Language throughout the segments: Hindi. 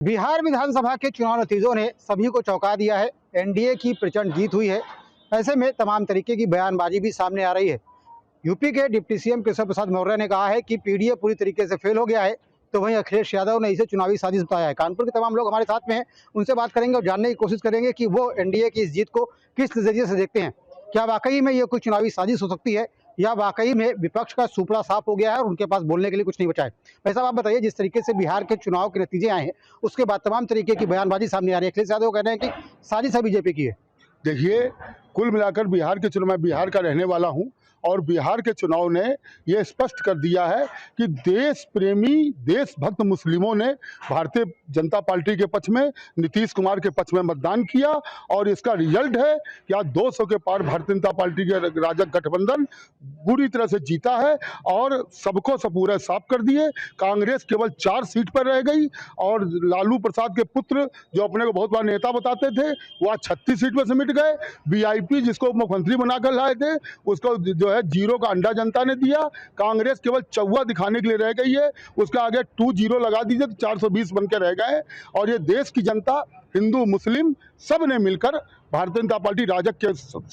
बिहार विधानसभा के चुनाव नतीजों ने सभी को चौंका दिया है। एनडीए की प्रचंड जीत हुई है। ऐसे में तमाम तरीके की बयानबाजी भी सामने आ रही है। यूपी के डिप्टी सीएम केशव प्रसाद मौर्य ने कहा है कि पीडीए पूरी तरीके से फेल हो गया है, तो वहीं अखिलेश यादव ने इसे चुनावी साजिश बताया है। कानपुर के तमाम लोग हमारे साथ में हैं, उनसे बात करेंगे और जानने की कोशिश करेंगे कि वो एनडीए की इस जीत को किस नजरिए से देखते हैं। क्या वाकई में ये कोई चुनावी साजिश हो सकती है, या वाकई में विपक्ष का सुपड़ा साफ हो गया है और उनके पास बोलने के लिए कुछ नहीं बचा है। भाई साहब, आप बताइए, जिस तरीके से बिहार के चुनाव के नतीजे आए हैं, उसके बाद तमाम तरीके की बयानबाजी सामने आ रही है। अखिलेश यादव कह रहे हैं कि साजिश है बीजेपी की है। देखिए, कुल मिलाकर बिहार के चुनाव, मैं बिहार का रहने वाला हूं और बिहार के चुनाव ने यह स्पष्ट कर दिया है कि देश प्रेमी, देशभक्त मुस्लिमों ने भारतीय जनता पार्टी के पक्ष में, नीतीश कुमार के पक्ष में मतदान किया और इसका रिजल्ट है कि आज 200 के पार भारतीय जनता पार्टी के राजग गठबंधन बुरी तरह से जीता है और सबको सबूरे साफ कर दिए। कांग्रेस केवल 4 सीट पर रह गई और लालू प्रसाद के पुत्र, जो अपने को बहुत बड़ा नेता बताते थे, वो आज 36 सीट पर सिमट गए। वीआईपी, जिसको मुख्यमंत्री बनाकर लाए थे, उसको जो है जीरो का अंडा जनता ने दिया। कांग्रेस केवल चौवा दिखाने के लिए रह गई है, उसका आगे 20 लगा दीजिए तो 420 बन के रह गए। और ये देश की जनता, हिंदू मुस्लिम, सब ने मिलकर भारतीय जनता पार्टी राजग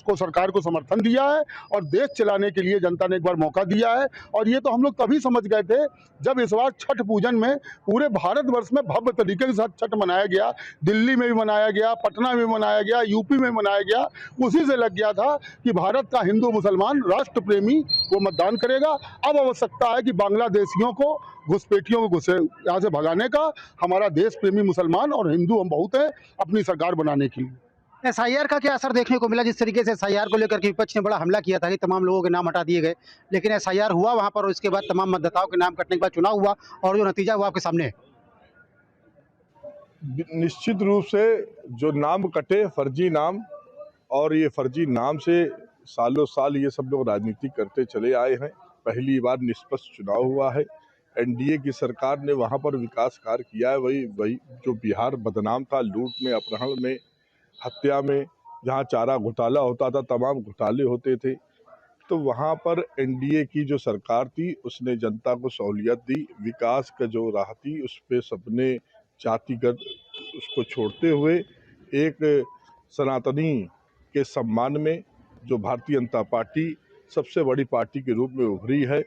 को सरकार को समर्थन दिया है और देश चलाने के लिए जनता ने एक बार मौका दिया है। और ये तो हम लोग तभी समझ गए थे जब इस बार छठ पूजन में पूरे भारतवर्ष में भव्य तरीके के साथ छठ मनाया गया। दिल्ली में भी मनाया गया, पटना में मनाया गया, यूपी में मनाया गया। उसी से लग गया था कि भारत का हिंदू मुसलमान राष्ट्र प्रेमी वो मतदान करेगा। अब आवश्यकता है कि बांग्लादेशियों को, घुसपैठियों को यहाँ से भगाने का। हमारा देश प्रेमी मुसलमान और हिंदू हम बहुत हैं अपनी सरकार बनाने के लिए। एसआईआर का क्या असर देखने को मिला? जिस तरीके से एसआईआर को लेकर के विपक्ष ने बड़ा हमला किया था कि तमाम लोगों के नाम हटा दिए गए, लेकिन एसआईआर हुआ वहां पर और इसके बाद तमाम मतदाताओं के नाम कटने के बाद चुनाव हुआ और जो नतीजा हुआ आपके सामने है। निश्चित रूप से जो नाम कटे, फर्जी नाम, और ये फर्जी नाम से सालों साल ये सब लोग राजनीति करते चले आए हैं। पहली बार निष्पक्ष चुनाव हुआ है। एनडीए की सरकार ने वहाँ पर विकास कार्य किया है। वही जो बिहार बदनाम था, लूट में, अपहरण में, हत्या में, जहाँ चारा घोटाला होता था, तमाम घोटाले होते थे, तो वहाँ पर एनडीए की जो सरकार थी उसने जनता को सहूलियत दी। विकास का जो राह थी उस पर सबने जातिगत उसको छोड़ते हुए एक सनातनी के सम्मान में जो भारतीय जनता पार्टी सबसे बड़ी पार्टी के रूप में उभरी है।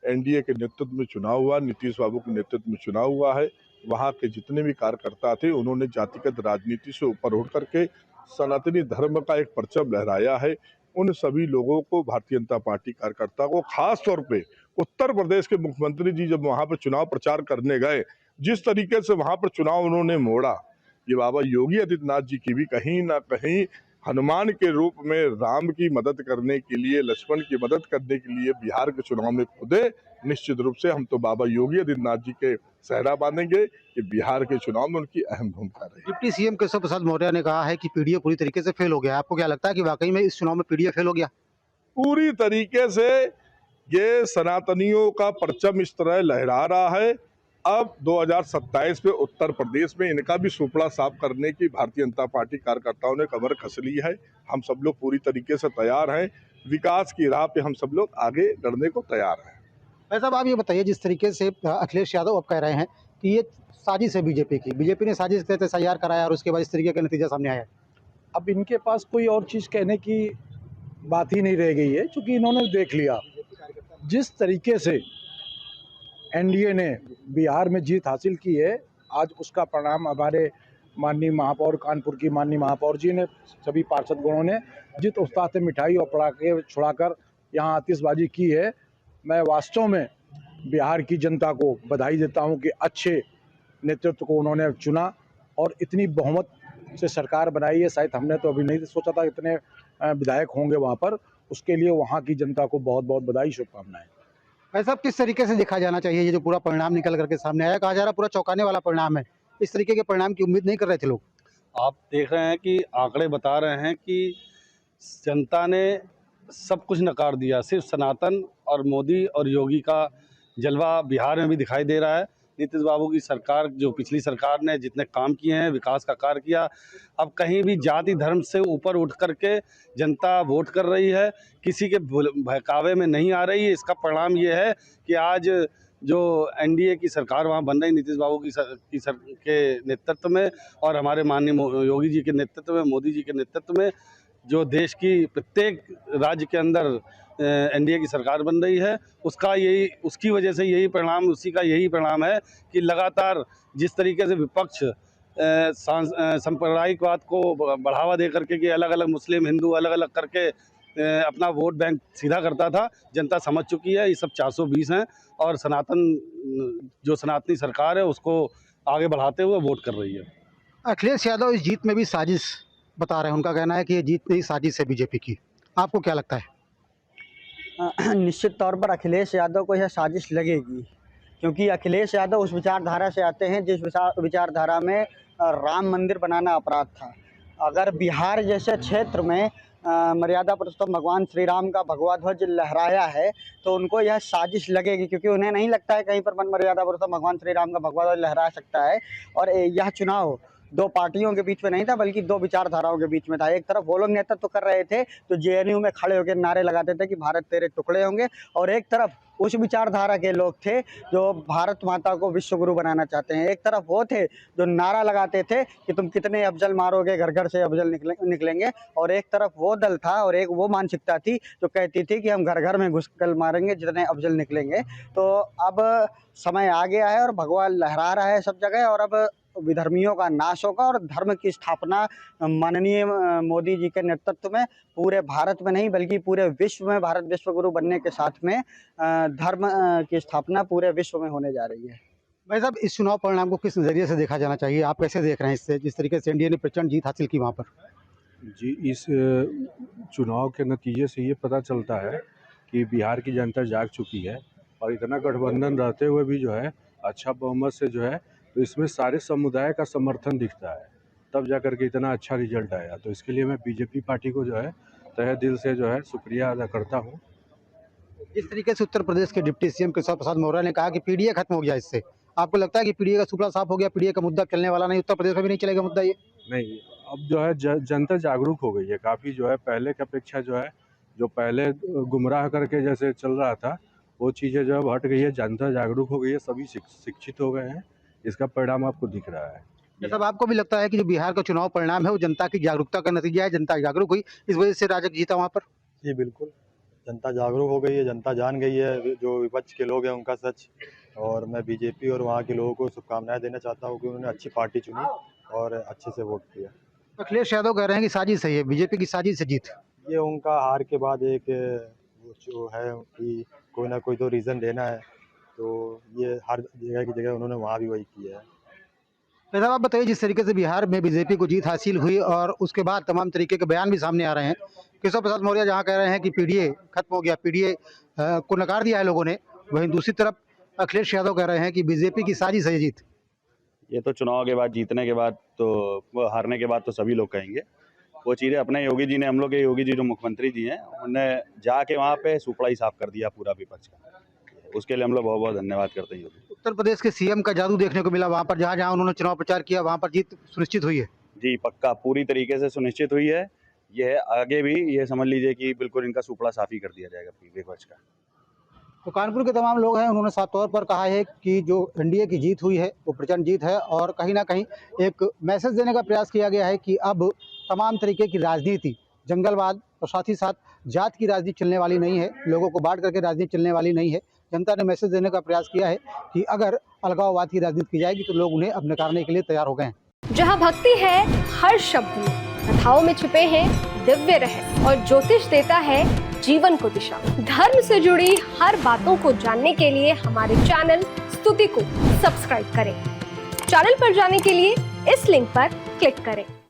एनडीए के नेतृत्व में चुनाव हुआ, नीतीश बाबू के नेतृत्व में चुनाव हुआ है। वहाँ के जितने भी कार्यकर्ता थे उन्होंने जातिगत राजनीति से ऊपर उठ करके सनातनी धर्म का एक परचम लहराया है। उन सभी लोगों को, भारतीय जनता पार्टी कार्यकर्ता को, खास तौर पे उत्तर प्रदेश के मुख्यमंत्री जी जब वहाँ पर चुनाव प्रचार करने गए, जिस तरीके से वहाँ पर चुनाव उन्होंने मोड़ा, ये बाबा योगी आदित्यनाथ जी की भी कहीं ना कहीं हनुमान के रूप में राम की मदद करने के लिए, लक्ष्मण की मदद करने के लिए बिहार के चुनाव में खुदे। निश्चित रूप से हम तो बाबा योगी आदित्यनाथ जी के सहरा बांधेंगे कि बिहार के चुनाव में उनकी अहम भूमिका रही। डिप्टी सीएम केशव प्रसाद मौर्य ने कहा है कि पीडीए पूरी तरीके से फेल हो गया। आपको क्या लगता है कि वाकई में इस चुनाव में पीडीए फेल हो गया? पूरी तरीके से ये सनातनियों का परचम इस तरह लहरा रहा है। अब 2027 में उत्तर प्रदेश में इनका भी सुपड़ा साफ करने की भारतीय जनता पार्टी कार्यकर्ताओं ने कमर कस ली है। हम सब लोग पूरी तरीके से तैयार हैं। विकास की राह पे हम सब लोग आगे लड़ने को तैयार हैं। भाई साहब, आप ये बताइए, जिस तरीके से अखिलेश यादव अब कह रहे हैं कि ये साजिश है बीजेपी ने साजिश के तहत एसआईआर कराया और उसके बाद इस तरीके का नतीजा सामने आया है। अब इनके पास कोई और चीज़ कहने की बात ही नहीं रह गई है, क्योंकि इन्होंने देख लिया जिस तरीके से एनडीए ने बिहार में जीत हासिल की है। आज उसका परिणाम हमारे माननीय महापौर, कानपुर की माननीय महापौर जी ने, सभी पार्षद गणों ने जित उत्साह से मिठाई और पटाखे छुड़ाकर यहाँ आतिशबाजी की है। मैं वास्तव में बिहार की जनता को बधाई देता हूँ कि अच्छे नेतृत्व को उन्होंने चुना और इतनी बहुमत से सरकार बनाई है। शायद हमने तो अभी नहीं सोचा था इतने विधायक होंगे वहाँ पर। उसके लिए वहाँ की जनता को बहुत बहुत बधाई, शुभकामनाएं। भाई साहब, किस तरीके से देखा जाना चाहिए ये जो पूरा परिणाम निकल करके सामने आया? कहा जा रहा पूरा चौंकाने वाला परिणाम है। इस तरीके के परिणाम की उम्मीद नहीं कर रहे थे लोग। आप देख रहे हैं कि आंकड़े बता रहे हैं कि जनता ने सब कुछ नकार दिया। सिर्फ सनातन और मोदी और योगी का जलवा बिहार में भी दिखाई दे रहा है। नीतीश बाबू की सरकार, जो पिछली सरकार ने जितने काम किए हैं, विकास का कार्य किया, अब कहीं भी जाति धर्म से ऊपर उठ करके जनता वोट कर रही है, किसी के बहकावे में नहीं आ रही है। इसका परिणाम ये है कि आज जो एनडीए की सरकार वहाँ बन रही नीतीश बाबू के नेतृत्व में और हमारे माननीय योगी जी के नेतृत्व में, मोदी जी के नेतृत्व में जो देश की प्रत्येक राज्य के अंदर एनडीए की सरकार बन रही है, उसकी वजह से उसी का यही परिणाम है कि लगातार जिस तरीके से विपक्ष सांप्रदायिकवाद को बढ़ावा दे करके कि अलग अलग मुस्लिम हिंदू अलग अलग करके अपना वोट बैंक सीधा करता था, जनता समझ चुकी है। ये सब 420 हैं और सनातनी सरकार है उसको आगे बढ़ाते हुए वोट कर रही है। अखिलेश यादव इस जीत में भी साजिश बता रहे हैं। उनका कहना है कि ये जीत नहीं, साजिश है बीजेपी की। आपको क्या लगता है? निश्चित तौर पर अखिलेश यादव को यह साजिश लगेगी, क्योंकि अखिलेश यादव उस विचारधारा से आते हैं जिस विचारधारा में राम मंदिर बनाना अपराध था। अगर बिहार जैसे क्षेत्र में मर्यादा पुरुषोत्तम भगवान श्री राम का भगवा ध्वज लहराया है तो उनको यह साजिश लगेगी, क्योंकि उन्हें नहीं लगता है कहीं पर मर्यादा पुरुषोत्तम भगवान श्री राम का भगवा ध्वज लहरा सकता है। और यह चुनाव दो पार्टियों के बीच में नहीं था, बल्कि दो विचारधाराओं के बीच में था। एक तरफ वो लोग नेतृत्व कर रहे थे तो जेएनयू में खड़े होकर नारे लगाते थे कि भारत तेरे टुकड़े होंगे, और एक तरफ उस विचारधारा के लोग थे जो भारत माता को विश्व गुरु बनाना चाहते हैं। एक तरफ वो थे जो नारा लगाते थे कि तुम कितने अफजल मारोगे, घर घर से अफजल निकलेंगे, और एक तरफ वो दल था और एक वो मानसिकता थी जो कहती थी कि हम घर घर में घुसकर मारेंगे जितने अफजल निकलेंगे। तो अब समय आ गया है और भगवा लहरा रहा है सब जगह, और अब विधर्मियों का नाश होगा और धर्म की स्थापना माननीय मोदी जी के नेतृत्व में पूरे भारत में नहीं बल्कि पूरे विश्व में, भारत विश्व गुरु बनने के साथ में धर्म की स्थापना पूरे विश्व में होने जा रही है। भाई साहब, इस चुनाव परिणाम को किस नज़रिए से देखा जाना चाहिए? आप कैसे देख रहे हैं इससे, जिस तरीके से एनडीए ने प्रचंड जीत हासिल की वहाँ पर? जी, इस चुनाव के नतीजे से ये पता चलता है कि बिहार की जनता जाग चुकी है, और इतना गठबंधन रहते हुए भी जो है अच्छा बहुमत से जो है, तो इसमें सारे समुदाय का समर्थन दिखता है, तब जाकर के इतना अच्छा रिजल्ट आया। तो इसके लिए मैं बीजेपी पार्टी को जो है तहे दिल से जो है शुक्रिया अदा करता हूँ। जिस तरीके से उत्तर प्रदेश के डिप्टी सीएम केशव प्रसाद मौर्य ने कहा कि पीडीए खत्म हो गया, इससे आपको लगता है कि पीडीए का सुपड़ा साफ हो गया, पीडीए का मुद्दा चलने वाला नहीं, उत्तर प्रदेश में भी नहीं चलेगा मुद्दा ये? नहीं, अब जो है जनता जागरूक हो गई है काफ़ी, जो है पहले की अपेक्षा जो है, जो पहले गुमराह करके जैसे चल रहा था वो चीज़ें जो है हट गई है, जनता जागरूक हो गई है, सभी शिक्षित हो गए हैं, इसका परिणाम आपको दिख रहा है। मतलब आपको भी लगता है कि जो बिहार का चुनाव परिणाम है वो जनता की जागरूकता का नतीजा है, जनता जागरूक हुई, इस वजह से राजग जीता वहाँ पर? जी बिल्कुल, जनता जागरूक हो गई है, जनता जान गई है जो विपक्ष के लोग हैं उनका सच, और मैं बीजेपी और वहाँ के लोगों को शुभकामनाएं देना चाहता हूँ कि उन्होंने अच्छी पार्टी चुनी और अच्छे से वोट किया। अखिलेश यादव कह रहे हैं कि साजिश है, ये बीजेपी की साजिश से जीत। ये उनका हार के बाद एक जो है कि कोई ना कोई तो रीज़न देना है, तो ये हर जगह की जगह उन्होंने वहाँ भी वही किया है। साहब आप बताइए, जिस तरीके से बिहार में बीजेपी को जीत हासिल हुई और उसके बाद तमाम तरीके के बयान भी सामने आ रहे हैं, केशव प्रसाद मौर्य जहाँ कह रहे हैं कि पीडीए खत्म हो गया, पीडीए को नकार दिया है लोगों ने, वहीं दूसरी तरफ अखिलेश यादव कह रहे हैं कि बीजेपी की साजिश है ये जीत। ये तो चुनाव के बाद, जीतने के बाद तो, हारने के बाद तो सभी लोग कहेंगे। वो चीज़ें अपने योगी जी ने, हम लोग के योगी जी जो मुख्यमंत्री जी हैं, उन्होंने जाके वहाँ पे सुपड़ा ही साफ कर दिया पूरा विपक्ष का, उसके लिए हम लोग बहुत बहुत धन्यवाद करते हैं। उत्तर प्रदेश के सीएम का जादू देखने को मिला वहाँ पर, जहाँ जहाँ उन्होंने चुनाव प्रचार किया वहाँ पर जीत सुनिश्चित हुई है। जी पक्का, पूरी तरीके से सुनिश्चित हुई है। ये आगे भी ये समझ लीजिए कि बिल्कुल इनका सुपड़ा साफ ही कर दिया जाएगा विपक्ष का। तो कानपुर के तमाम लोग हैं, उन्होंने साफ तौर पर कहा है कि जो एनडीए की जीत हुई है वो प्रचंड जीत है, और कहीं ना कहीं एक मैसेज देने का प्रयास किया गया है कि अब तमाम तरीके की राजनीति, जंगलवाद और साथ ही साथ जात की राजनीति चलने वाली नहीं है, लोगों को बांट करके राजनीति चलने वाली नहीं है। जनता ने मैसेज देने का प्रयास किया है कि अगर अलगाववाद की राजनीति की जाएगी तो लोग उन्हें अब नकारने के लिए तैयार हो गए हैं। जहाँ भक्ति है हर शब्द में, कथाओं में छुपे हैं दिव्य रहस्य, और ज्योतिष देता है जीवन को दिशा। धर्म से जुड़ी हर बातों को जानने के लिए हमारे चैनल स्तुति को सब्सक्राइब करें। चैनल पर जाने के लिए इस लिंक पर क्लिक करें।